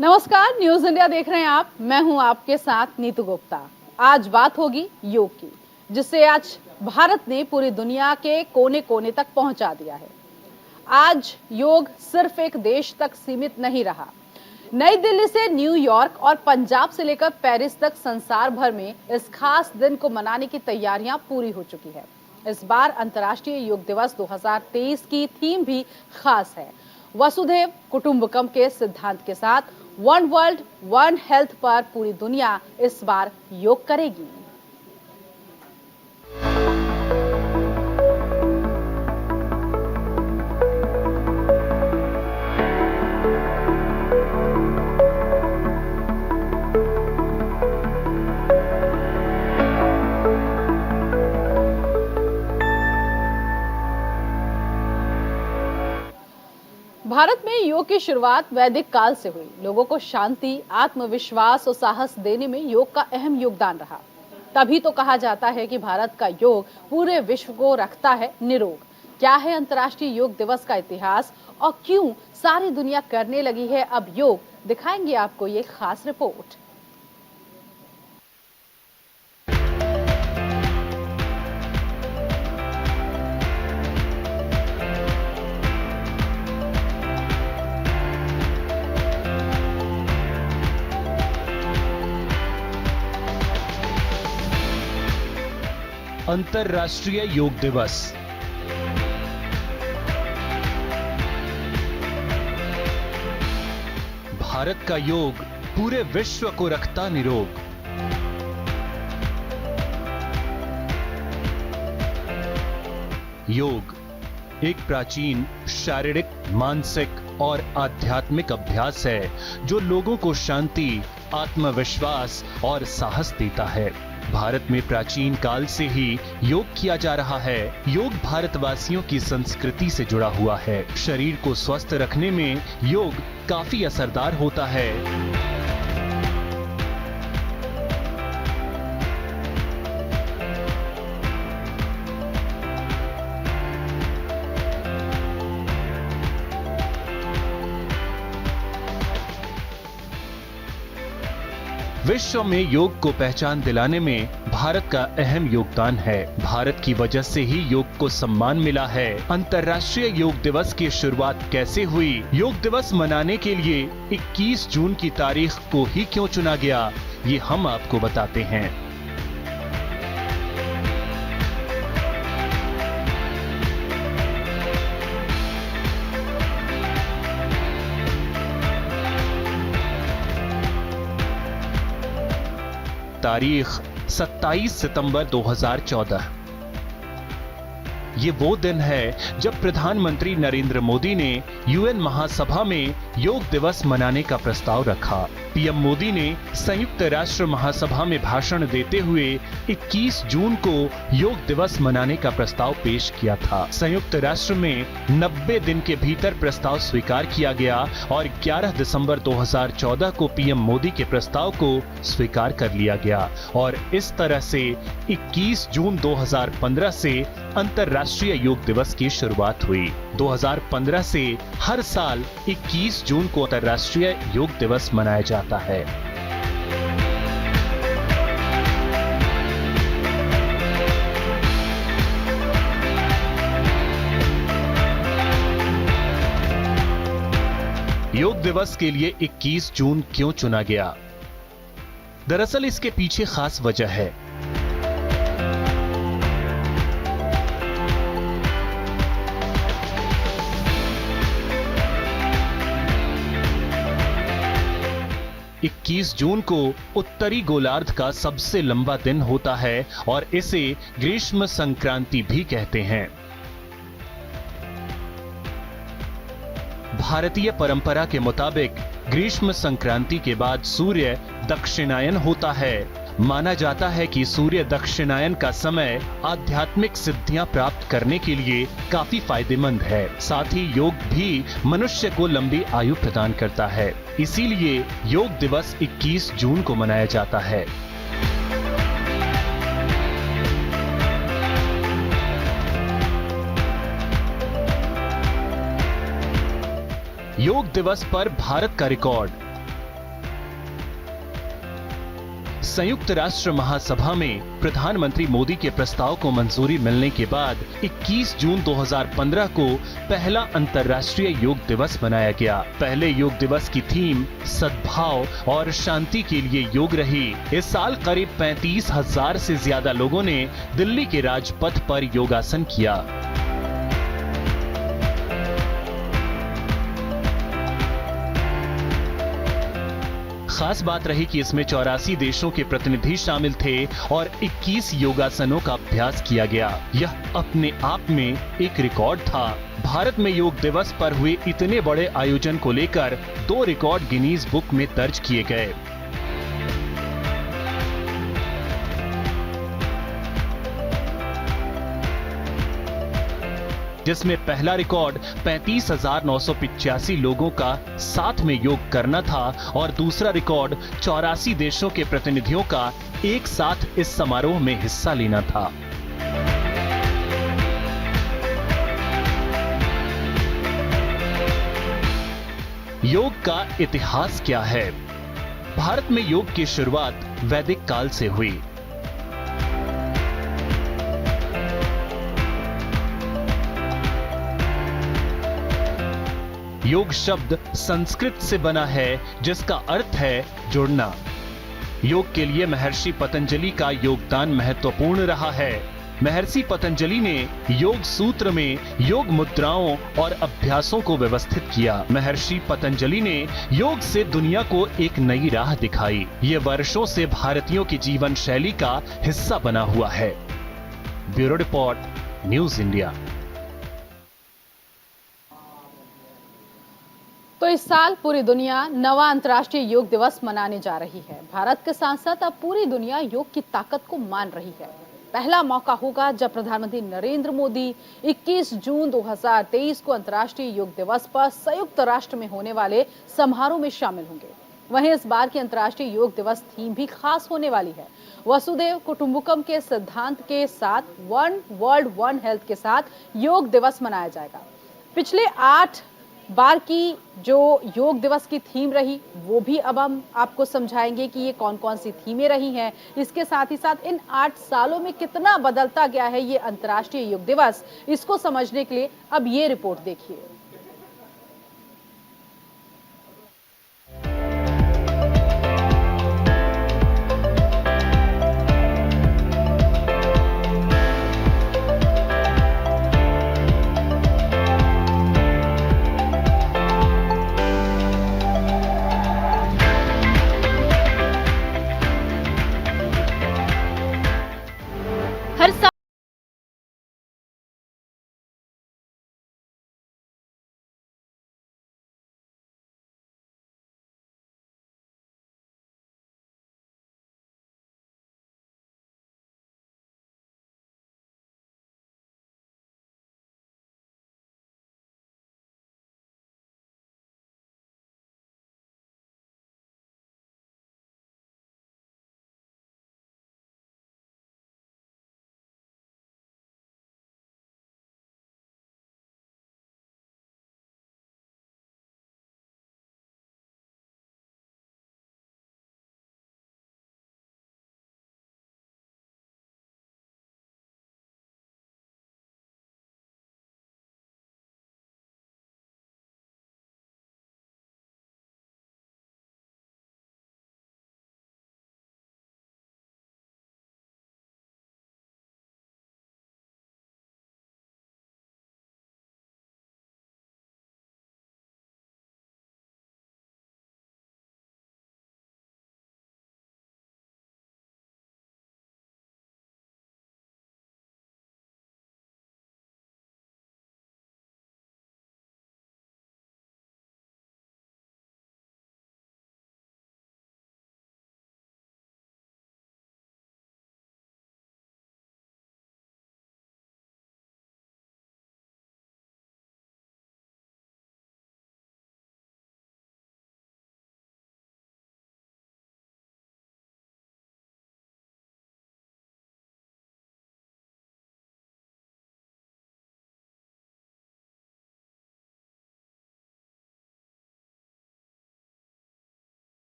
नमस्कार, news India देख रहे हैं आप। मैं हूं आपके साथ नीतू गुप्ता। आज बात होगी योग की, जिसे आज भारत ने पूरी दुनिया के कोने कोने तक पहुंचा दिया है। आज योग सिर्फ एक देश तक सीमित नहीं रहा। नई दिल्ली से न्यूयॉर्क और पंजाब से लेकर पेरिस तक संसार भर में इस खास दिन को मनाने की तैयारियां पूरी हो चुकी है। इस बार अंतर्राष्ट्रीय योग दिवस 2023 की थीम भी खास है। वसुधैव कुटुंबकम के सिद्धांत के साथ वन वर्ल्ड वन हेल्थ पर पूरी दुनिया इस बार योग करेगी। भारत में योग की शुरुआत वैदिक काल से हुई। लोगों को शांति, आत्मविश्वास और साहस देने में योग का अहम योगदान रहा। तभी तो कहा जाता है कि भारत का योग पूरे विश्व को रखता है निरोग। क्या है अंतर्राष्ट्रीय योग दिवस का इतिहास और क्यों सारी दुनिया करने लगी है अब योग, दिखाएंगे आपको ये खास रिपोर्ट। अंतर्राष्ट्रीय योग दिवस। भारत का योग पूरे विश्व को रखता निरोग। योग एक प्राचीन शारीरिक, मानसिक और आध्यात्मिक अभ्यास है जो लोगों को शांति, आत्मविश्वास और साहस देता है। भारत में प्राचीन काल से ही योग किया जा रहा है। योग भारतवासियों की संस्कृति से जुड़ा हुआ है। शरीर को स्वस्थ रखने में योग काफी असरदार होता है। विश्व में योग को पहचान दिलाने में भारत का अहम योगदान है। भारत की वजह से ही योग को सम्मान मिला है। अंतर्राष्ट्रीय योग दिवस की शुरुआत कैसे हुई? योग दिवस मनाने के लिए 21 जून की तारीख को ही क्यों चुना गया, ये हम आपको बताते हैं। तारीख 27 सितंबर 2014। ये वो दिन है जब प्रधानमंत्री नरेंद्र मोदी ने यूएन महासभा में योग दिवस मनाने का प्रस्ताव रखा। पीएम मोदी ने संयुक्त राष्ट्र महासभा में भाषण देते हुए 21 जून को योग दिवस मनाने का प्रस्ताव पेश किया था। संयुक्त राष्ट्र में 90 दिन के भीतर प्रस्ताव स्वीकार किया गया और 11 दिसंबर 2014 को पीएम मोदी के प्रस्ताव को स्वीकार कर लिया गया और इस तरह से 21 जून 2015 से अंतर्राष्ट्रीय योग दिवस की शुरुआत हुई। 2015 से हर साल 21 जून को अंतर्राष्ट्रीय योग दिवस मनाया जाता है। योग दिवस के लिए 21 जून क्यों चुना गया? दरअसल इसके पीछे खास वजह है। इक्कीस जून को उत्तरी गोलार्ध का सबसे लंबा दिन होता है और इसे ग्रीष्म संक्रांति भी कहते हैं। भारतीय परंपरा के मुताबिक ग्रीष्म संक्रांति के बाद सूर्य दक्षिणायन होता है। माना जाता है कि सूर्य दक्षिणायन का समय आध्यात्मिक सिद्धियां प्राप्त करने के लिए काफी फायदेमंद है। साथ ही योग भी मनुष्य को लंबी आयु प्रदान करता है। इसीलिए योग दिवस 21 जून को मनाया जाता है। योग दिवस पर भारत का रिकॉर्ड। संयुक्त राष्ट्र महासभा में प्रधानमंत्री मोदी के प्रस्ताव को मंजूरी मिलने के बाद 21 जून 2015 को पहला अंतर्राष्ट्रीय योग दिवस मनाया गया। पहले योग दिवस की थीम सद्भाव और शांति के लिए योग रही। इस साल करीब 35,000 से ज्यादा लोगों ने दिल्ली के राजपथ पर योगासन किया। खास बात रही कि इसमें 84 देशों के प्रतिनिधि शामिल थे और 21 योगासनों का अभ्यास किया गया। यह अपने आप में एक रिकॉर्ड था। भारत में योग दिवस पर हुए इतने बड़े आयोजन को लेकर 2 रिकॉर्ड गिनीज बुक में दर्ज किए गए। जिसमें पहला रिकॉर्ड 35,985 लोगों का साथ में योग करना था और दूसरा रिकॉर्ड 84 देशों के प्रतिनिधियों का एक साथ इस समारोह में हिस्सा लेना था। योग का इतिहास क्या है? भारत में योग की शुरुआत वैदिक काल से हुई। योग शब्द संस्कृत से बना है जिसका अर्थ है जुड़ना। योग के लिए महर्षि पतंजलि का योगदान महत्वपूर्ण रहा है। महर्षि पतंजलि ने योग सूत्र में योग मुद्राओं और अभ्यासों को व्यवस्थित किया। महर्षि पतंजलि ने योग से दुनिया को एक नई राह दिखाई। ये वर्षों से भारतीयों की जीवन शैली का हिस्सा बना हुआ है। Bureau report, news India. तो इस साल पूरी दुनिया 9वां अंतर्राष्ट्रीय योग दिवस मनाने जा रही है। भारत के साथ साथ अब पूरी दुनिया योग की ताकत को मान रही है। पहला मौका होगा जब प्रधानमंत्री नरेंद्र मोदी 21 जून 2023 को अंतर्राष्ट्रीय योग दिवस पर संयुक्त राष्ट्र में होने वाले समारोह में शामिल होंगे। वहीं इस बार की अंतर्राष्ट्रीय योग दिवस थीम भी खास होने वाली है। वसुधैव कुटुंबकम के सिद्धांत के साथ वन वर्ल्ड वन हेल्थ के साथ योग दिवस मनाया जाएगा। पिछले 8 बार की जो योग दिवस की थीम रही वो भी अब हम आपको समझाएंगे कि ये कौन कौन सी थीमें रही हैं। इसके साथ ही साथ इन 8 सालों में कितना बदलता गया है ये अंतर्राष्ट्रीय योग दिवस, इसको समझने के लिए अब ये रिपोर्ट देखिए।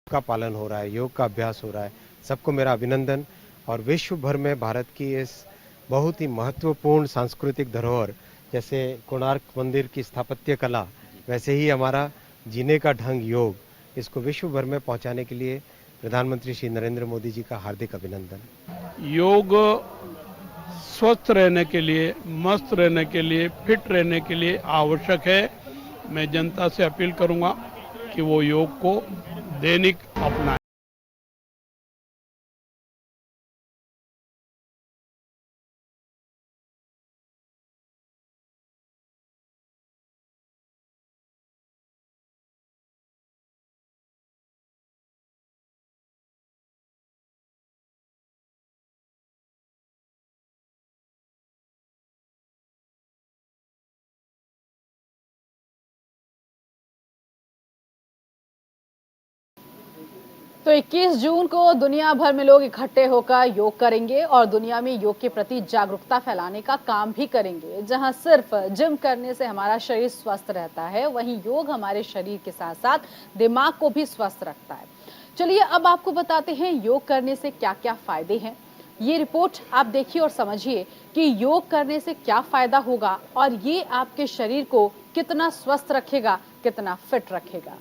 का पालन हो रहा है, योग का अभ्यास हो रहा है, सबको मेरा अभिनंदन। और विश्व भर में भारत की इस बहुत ही महत्वपूर्ण सांस्कृतिक धरोहर, जैसे कोणार्क मंदिर की स्थापत्य कला, वैसे ही हमारा जीने का ढंग योग, इसको विश्व भर में पहुंचाने के लिए प्रधानमंत्री श्री नरेंद्र मोदी जी का हार्दिक अभिनंदन। योग स्वस्थ रहने के लिए, मस्त रहने के लिए, फिट रहने के लिए आवश्यक है। मैं जनता से अपील करूंगा कि वो योग को दैनिक अपनाएं। तो 21 जून को दुनिया भर में लोग इकट्ठे होकर योग करेंगे और दुनिया में योग के प्रति जागरूकता फैलाने का काम भी करेंगे। जहां सिर्फ जिम करने से हमारा शरीर स्वस्थ रहता है, वहीं योग हमारे शरीर के साथ साथ दिमाग को भी स्वस्थ रखता है। चलिए अब आपको बताते हैं योग करने से क्या क्या फायदे हैं। ये रिपोर्ट आप देखिए और समझिए कि योग करने से क्या फायदा होगा और ये आपके शरीर को कितना स्वस्थ रखेगा, कितना फिट रखेगा।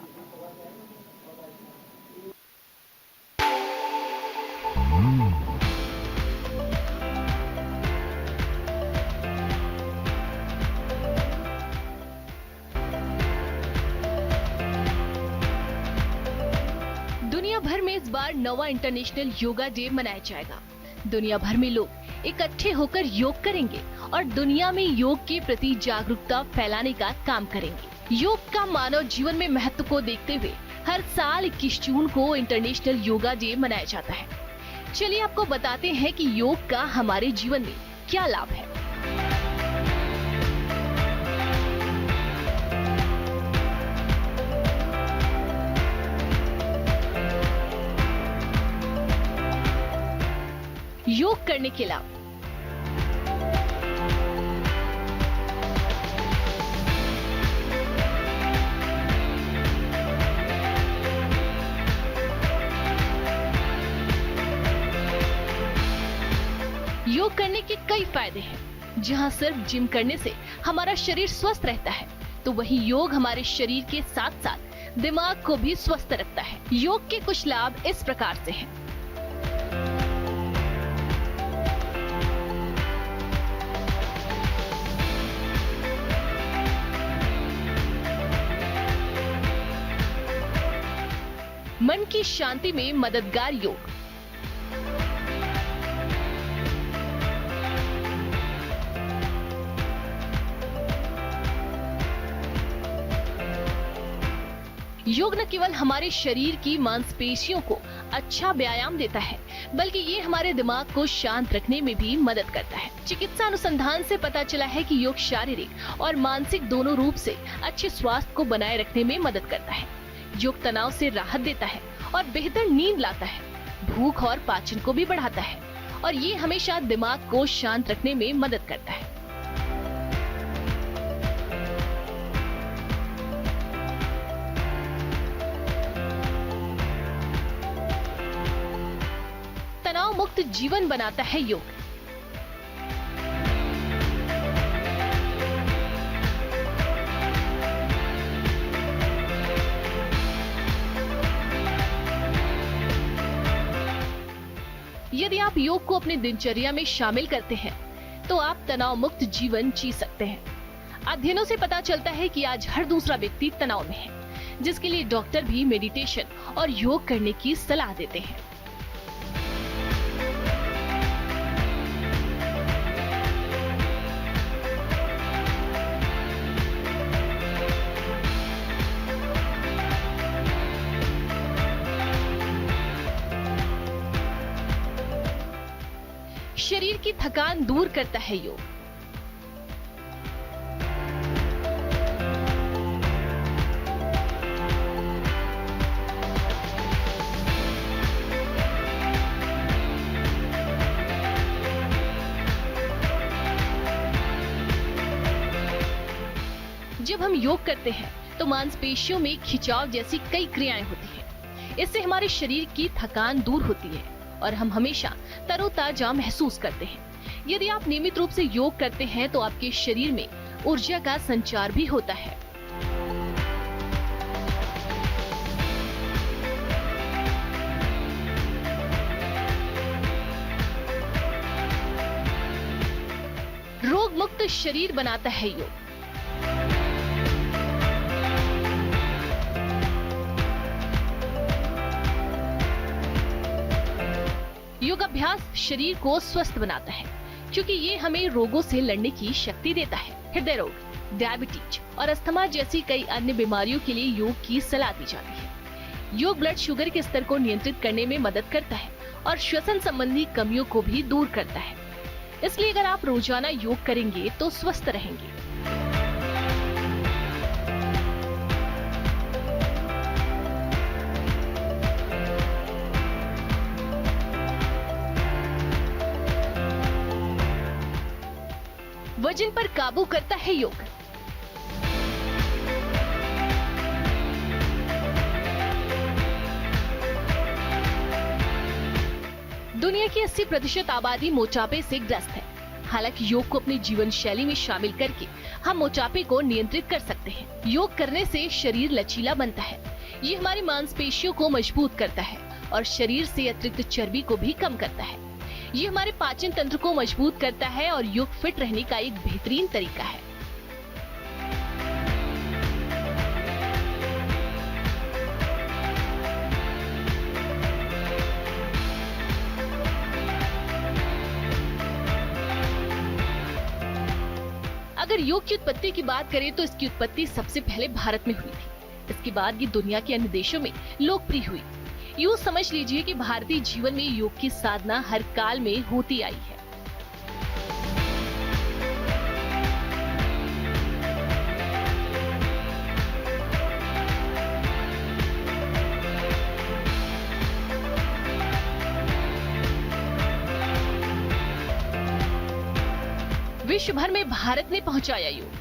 दुनिया भर में इस बार 9वां इंटरनेशनल योगा डे मनाया जाएगा। दुनिया भर में लोग इकट्ठे होकर योग करेंगे और दुनिया में योग के प्रति जागरूकता फैलाने का काम करेंगे। योग का मानव जीवन में महत्व को देखते हुए हर साल 21 जून को इंटरनेशनल योगा डे मनाया जाता है। चलिए आपको बताते हैं कि योग का हमारे जीवन में क्या लाभ है। योग करने के लाभ। योग करने के कई फायदे हैं। जहां सिर्फ जिम करने से हमारा शरीर स्वस्थ रहता है, तो वहीं योग हमारे शरीर के साथ साथ दिमाग को भी स्वस्थ रखता है। योग के कुछ लाभ इस प्रकार से हैं। मन की शांति में मददगार योग। योग न केवल हमारे शरीर की मांसपेशियों को अच्छा व्यायाम देता है, बल्कि ये हमारे दिमाग को शांत रखने में भी मदद करता है। चिकित्सा अनुसंधान से पता चला है कि योग शारीरिक और मानसिक दोनों रूप से अच्छे स्वास्थ्य को बनाए रखने में मदद करता है। योग तनाव से राहत देता है और बेहतर नींद लाता है, भूख और पाचन को भी बढ़ाता है और ये हमेशा दिमाग को शांत रखने में मदद करता है। तनाव मुक्त जीवन बनाता है योग। यदि आप योग को अपनी दिनचर्या में शामिल करते हैं, तो आप तनाव मुक्त जीवन जी सकते हैं। अध्ययनों से पता चलता है कि आज हर दूसरा व्यक्ति तनाव में है, जिसके लिए डॉक्टर भी मेडिटेशन और योग करने की सलाह देते हैं। शरीर की थकान दूर करता है योग। जब हम योग करते हैं तो मांसपेशियों में खिंचाव जैसी कई क्रियाएं होती हैं। इससे हमारे शरीर की थकान दूर होती है और हम हमेशा तरोताजा महसूस करते हैं। यदि आप नियमित रूप से योग करते हैं तो आपके शरीर में ऊर्जा का संचार भी होता है। रोग मुक्त शरीर बनाता है योग। योगाभ्यास शरीर को स्वस्थ बनाता है क्योंकि ये हमें रोगों से लड़ने की शक्ति देता है। हृदय रोग, डायबिटीज और अस्थमा जैसी कई अन्य बीमारियों के लिए योग की सलाह दी जाती है। योग ब्लड शुगर के स्तर को नियंत्रित करने में मदद करता है और श्वसन संबंधी कमियों को भी दूर करता है। इसलिए अगर आप रोजाना योग करेंगे तो स्वस्थ रहेंगे। वजन पर काबू करता है योग। दुनिया की 80% आबादी मोटापे से ग्रस्त है। हालांकि योग को अपनी जीवन शैली में शामिल करके हम मोटापे को नियंत्रित कर सकते हैं। योग करने से शरीर लचीला बनता है। ये हमारी मांसपेशियों को मजबूत करता है और शरीर से अतिरिक्त चर्बी को भी कम करता है। ये हमारे पाचन तंत्र को मजबूत करता है और योग फिट रहने का एक बेहतरीन तरीका है। अगर योग की उत्पत्ति की बात करें तो इसकी उत्पत्ति सबसे पहले भारत में हुई थी। इसके बाद ये दुनिया के अन्य देशों में लोकप्रिय हुई। यूं समझ लीजिए कि भारतीय जीवन में योग की साधना हर काल में होती आई है। विश्व भर में भारत ने पहुंचाया योग।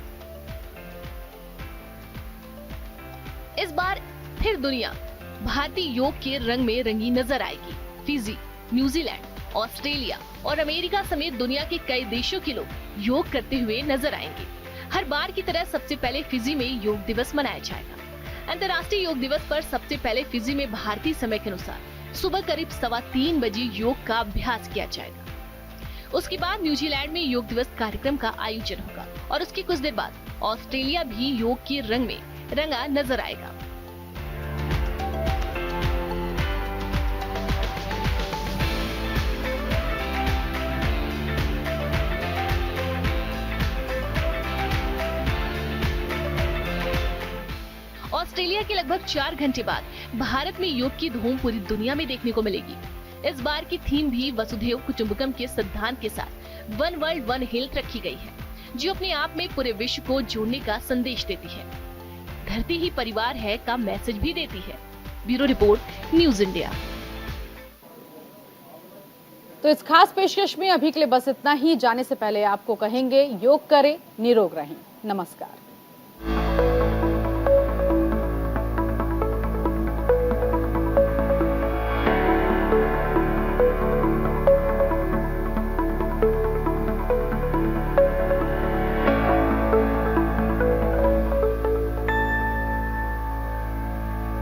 इस बार फिर दुनिया भारतीय योग के रंग में रंगी नजर आएगी। फिजी, न्यूजीलैंड, ऑस्ट्रेलिया और अमेरिका समेत दुनिया के कई देशों के लोग योग करते हुए नजर आएंगे। हर बार की तरह सबसे पहले फिजी में योग दिवस मनाया जाएगा। अंतर्राष्ट्रीय योग दिवस पर सबसे पहले फिजी में भारतीय समय के अनुसार सुबह करीब 3:15 बजे योग का अभ्यास किया जाएगा। उसके बाद न्यूजीलैंड में योग दिवस कार्यक्रम का आयोजन होगा और उसके कुछ देर बाद ऑस्ट्रेलिया भी योग के रंग में रंगा नजर आएगा। ऑस्ट्रेलिया के लगभग 4 घंटे बाद भारत में योग की धूम पूरी दुनिया में देखने को मिलेगी। इस बार की थीम भी वसुधैव कुटुंबकम के सिद्धांत के साथ वन वर्ल्ड वन हेल्थ रखी गई है, जो अपने आप में पूरे विश्व को जोड़ने का संदेश देती है। धरती ही परिवार है का मैसेज भी देती है। Bureau report, news India. तो इस खास पेशकश में अभी के लिए बस इतना ही। जाने से पहले आपको कहेंगे योग करें, निरोग रहें। नमस्कार।